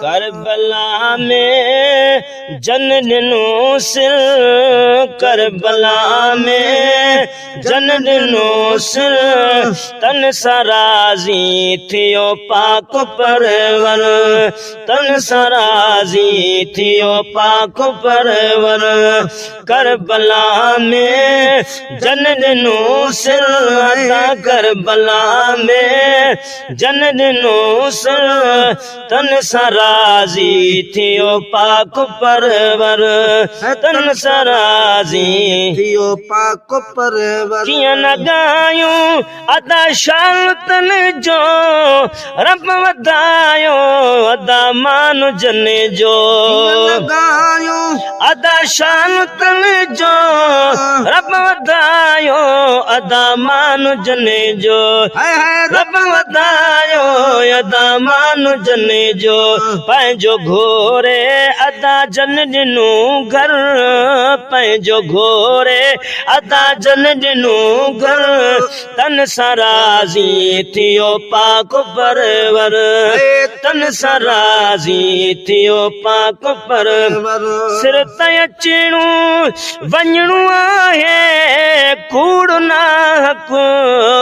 करबला में जन ॾिनो सिर, करबला में जन ॾिनो सिर, तन सां राज़ी थियो पाक परवर, तन सां राज़ी थियो पाक परवर। करबला में जन ॾिनो सिर, अदा करबला में जन ॾिनो सिर, तन सां राज़ी थियो पाक परवर, तन सां राज़ी थियो पाक परवर। कियां न ॻायूं अदा शान तन जो, रब वधायो अदा मान जन जो, लगायूं अदा शान तन जो, रब वधायो अदा मान जन जो, हाय हाय रब वधायो अदा मान जन जो। पंहिंजो घोरे अदा जन ॾिनो घर, पंहिंजो घोरे अदा जन ॾिनो घर, तन सां राज़ी थियो पाक परवर, तन सां राज़ी थियो पाक परवर। सिर ताईं अचणो वञणो आहे, कूड़ ना हक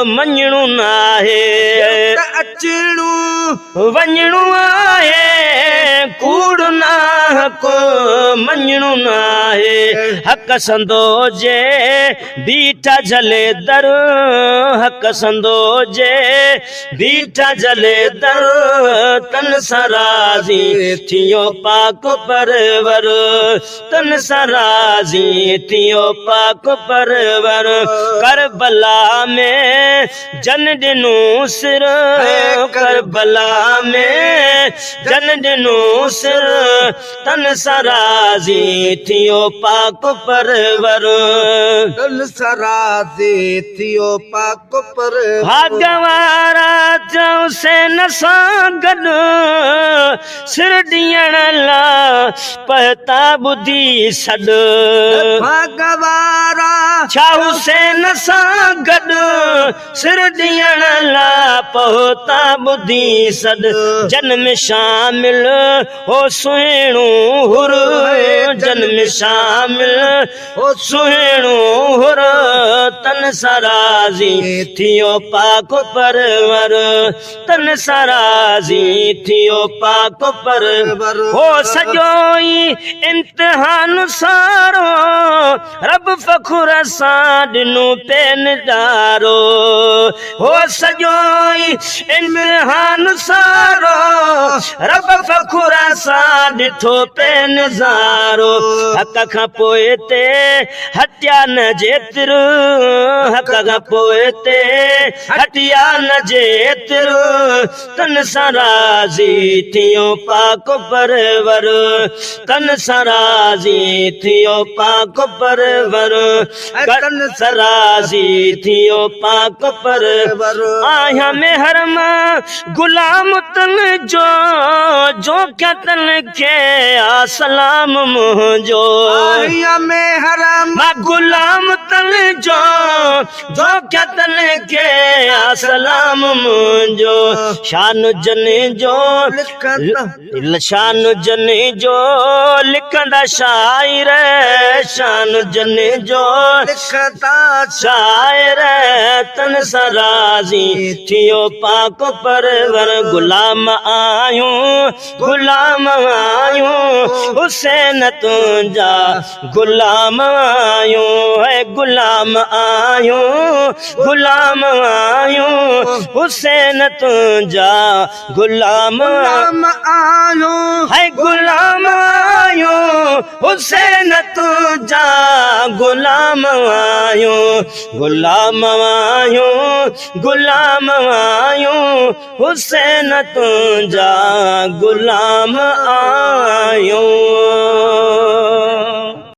मञणो न आहे, अचणो वञणो आहे, कूड़ ना हक मञणो न आहे। हक संदो जे बीठा जले दर, हक संदो जे बीठा जले दर, तन सां राज़ी थियो पाक परवर, तन सां राज़ी थियो पाक परवर। करबला में जन ॾिनो सिर, करबला में जन ॾिनो सिर, तन सां राज़ी थियो पाक परवर, तन सां राज़ी थियो पाक परवर। भागवारा चऊं सेन सां गॾु, सिर ॾियण ला पहता ॿुधी सॾ, भगवारा छा हुसैन सां गॾु, सिर ॾियण ला पहुता ॿुधी सॾ। जन में शामिल हो सुहिणो हुर, जन में शामिल हो सुहिणो हुर, तन सां राज़ी थियो पाक परवर, तन सां राज़ी थियो पाक परवर। हो सॼो ई इम्तिहान सारो, रब फ़खुर सां ॾिनो पेन ॾारो, हो सॼो ई इम्तिहान सारो, रब फ़खुर सां ॾिठो पेन ज़ारो। हक़ खां पोइ ते हटिया न जेतिरो, हक़ खां पोइ ते हटिया न जेतिरो, तन सां राज़ी थियो पाक परवर, तन सां राज़ी थियो पाक परवर, तन सां राज़ी थियो पाक परवर। आया में हरमा गुलाम तन जो क्या तन के सलाम मुंहिंजो, आया में हरम मां गुलाम तन जो क्या तन के सलाम मुंहिंजो। शान जन जो शान जन जो लिखंदा शाइर, शान जन जो लिखता शाइर, तन सां राज़ी थियो पाक परवर। गुलाम आयूं गुलाम आयूं हुसैन तुंहिंजा गुलाम आयूं, है गुलाम आयूं गुलाम आयूं हुसैन तुंहिंजा गुलाम आयूं, है गुलाम आयूं हुसैन तुंहिंजा गुलाम आयूं, गुलाम आयूं गुलाम आयूं हुसैन तुंहिंजा गुलाम आयूं।